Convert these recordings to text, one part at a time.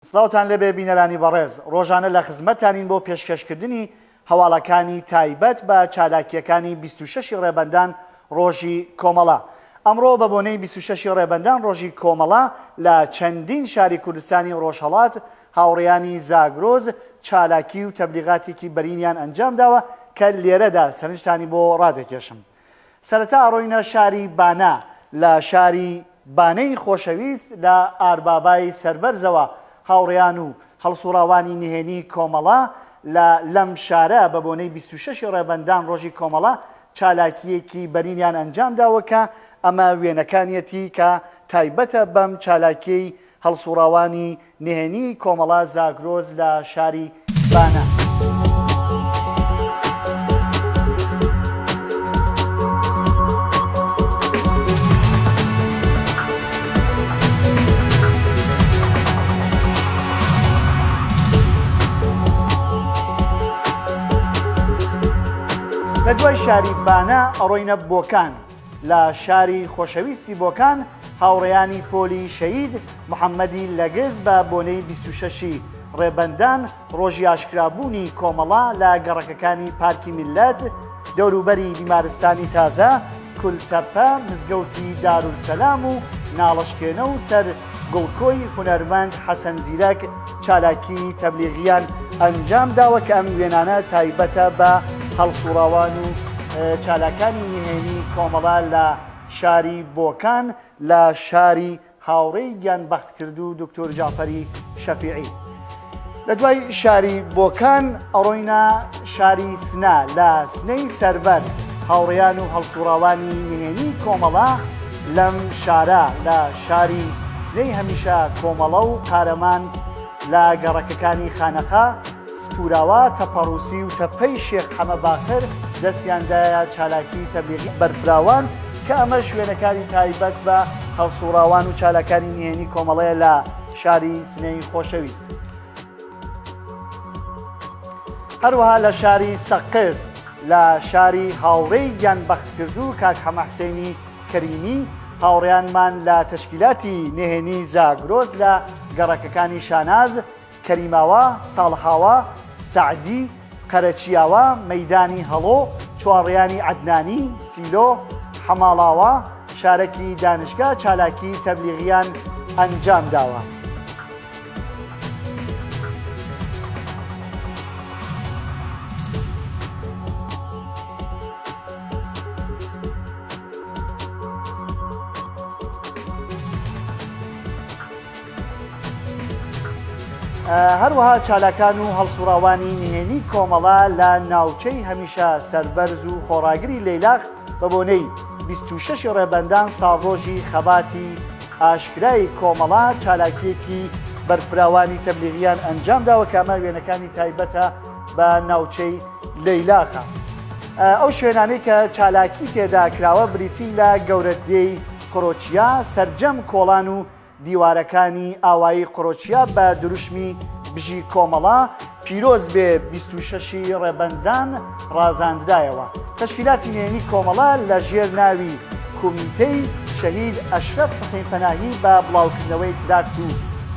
سڵاوتان لەبێ بینەرانی بەڕێز ڕۆژانە لە خزمەتانین بۆ پێشکەشکردنی هەواڵەکانی تایبەت بە چالاکیەکانی 26 ڕێبەندان ڕۆژی کۆمەڵا. ئەمڕۆ بە بۆنەی 26 ڕێبەندان ڕۆژی کۆمەڵا لە چەندین شاری کوردستانی ڕۆژهەڵات هاوڕێیانی زاگرۆز چالاکی و تەبلیغاتێکی بەرینیان ئەنجام داوە کە لێرەدا سەرنجتانی بۆ ڕادێکێشم. سەرەتا ئەڕۆینە شاری بانا لە شاری بانەی خۆشەویست لە ئاربابای سەربەرزەوە هاوڕێیان و هەڵسوڕاوانی نهێنی کۆمەڵا لەم شارە بە بۆنەی 26 ڕێبەندان ڕۆژی کۆمەڵا چالاکیەکی بەرینیان ئەنجام داوە کە ئەمە وێنەکانیەتی کە تایبەتە بەم چالاکیەی هەڵسوڕاوانی نهێنی کۆمەڵا زاگرۆز لە شاری بانە. لە دوای شاری بانە ئەڕۆینە بۆکان. لە شاری خۆشەویستی بۆکان هاوڕێیانی پۆلی شەهید محەممەدی لەگز بە بۆنەی 26 ڕێبەندان ڕۆژی ئاشکرابوونی کۆمەڵا لە گەڕەکەکانی پارکی میلەت دەوروبەری بیمارستانی تازە کولتەپە مزگەوتی دارولسەلام و ناڵەشکێنە و سەر گوڵکۆی هونەرمەند حەسەن زیرەک چالاکی تەبلیغیان ئەنجام داوە کە ئەم وێنانە تایبەتە بە هەڵسوڕاوان و چالاکانی نهێنی کۆمەڵا لە شاری بۆکان لە شاری هاوڕێی گیانبەختکرد و دکتۆر جعفەری شەفیعی. لە دوای شاری بۆکان ئەڕۆینە شاری سنە لە سنەی سەربەر هاوڕێیان و هەڵسوڕاوانی نهێنی کۆمەڵا لەم شارە لە شاری سنەی هەمیشە کۆمەڵە و قارەمان لە گەڕەکەکانی خانەقا سپوراوە تەپەڕووسی و تەپەی شێخ حەمە باقر دەستیاندایە چالاکی تەبلیغی بەرپراوان کە ئەمە شوێنەکانی تایبەت بە هەڵسوڕاوان و چالاکانی نهێنی کۆمەڵەیە لە شاری سنەی خۆشەویست. هەروەها لە شاری سەقز لە شاری هاوڕێی گیانبەختکرد و کاک حەمە حسێنی کەریمی هاوڕێیانمان لە تەشکیلاتی نهێنی زاگرۆز لە گەڕەکەکانی شاناز کەریماوە ساڵحاوە سعدی قەرەچیاوە مەیدانی هەڵۆ چوارڕێیانی عەدنانی سیلۆ حەماڵاوە شارەکی دانشگا چالاکی تەبلیغیان ئەنجام داوە. هەروەها چالاکان و هەڵسوڕاوانی نهێنی کۆمەڵا لە ناوچەی هەمیشە سەربەرز و خۆڕاگری لەیلاق بە بۆنەی 26 ڕێبەندان ساڵڕۆژی خەباتی ئاشکرای کۆمەڵا چالاکیەکی بەرپراوانی تەبلیغیان ئەنجام داوە کە ئەمە وێنەکانی تایبەتە بە ناوچەی لەیلاقە. ئەو شوێنانەی کە چالاکی تێدا کراوە بریتین لە گەورەدێی قڕۆچیا سەرجەم کۆڵان و دیوارەکانی ئاوایی قڕۆچیا بە دروشمی بژی کۆمەڵا پیرۆز بێ 26 ڕێبەندان ڕازاندایەوە. تەشکیلاتی نهێنی کۆمەڵا لە ژێر ناوی کۆمیتەی شەهید ئەشرەف حوسێن پەناهی بە بڵاوکردنەوەی تراکت و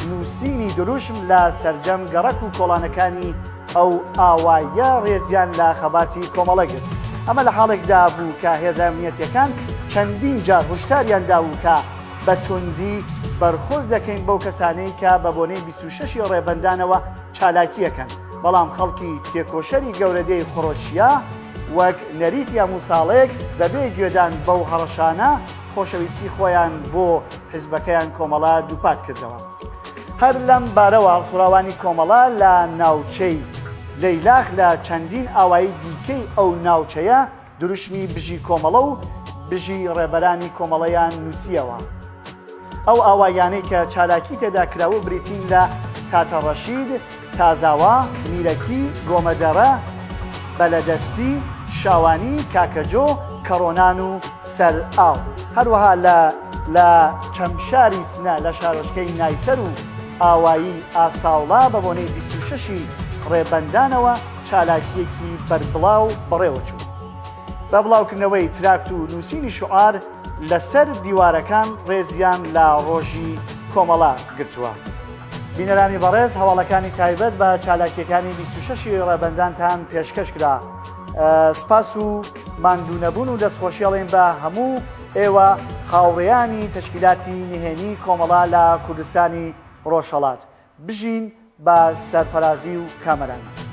نووسینی دروشم لە سەرجەم گەڕەک و کۆڵانەکانی ئەو ئاواییە ڕێزیان لە خەباتی کۆمەڵە گرت. ئەمە لە حاڵێکدا بوو کە هێزە ئەمنیەتیەکان چەندین جار هۆشداریان داوو کە بە توندی بەرخۆز دەکەین بەو کەسانەی کە بە بۆنەی 26 ڕێبەندانەوە چالاکیەکەن، بەڵام خەڵکی تێکۆشەری گەورەدەی خۆڕۆچیا وەک نەریت یا موساڵێک بەبێ گوێدان بەو هەڕەشانە خۆشەویستی خۆیان بۆ حیزبەکەیان کۆمەڵا دووپات کردەوە. هەر لەم بارەوە هەڵسوڕاوانی کۆمەڵا لە ناوچەی لەیلاق لە چەندین ئاوایی دیکەی ئەو ناوچەیە دروشمی بژی کۆمەڵە و بژی ڕێبەرانی کۆمەڵەیان نووسیەوە. ئەو ئاوایانەی کە چالاکی تێدا کراوە بریتین لە کاتەڕەشید، تازاوە، میرەکی، گۆمەدەڕە، بەلەدەستی، شاوانی، کاکەجۆ، کەڕۆنان و سەر ئاو. هەروەها لە چەمشاری سنە لە شارۆچکەی نایسەر و ئاوایی ئاساوڵا بە بۆنەی 26 ڕێبەندانەوە چالاکیەکی بەربڵاو بەڕێوەچوو. بە بڵاوکردنەوەی تراکت و نووسینی شوعار لەسەر دیوارەکان ڕێزیان لە ڕۆژی کۆمەڵا گرتووە. بینەرانی بەڕێز هەواڵەکانی تایبەت بە چالاکیەکانی 26 ڕێبەندانتان پێشکەش کرا. سپاس و ماندوونەبوون و دەستخۆشیڵێن بە هەموو ئێوە هاوڕێیانی تەشکیلاتی نهێنی کۆمەڵا لە کوردستانی ڕۆژهەڵات. بژین بە سەرفەرازی و کامەرانە.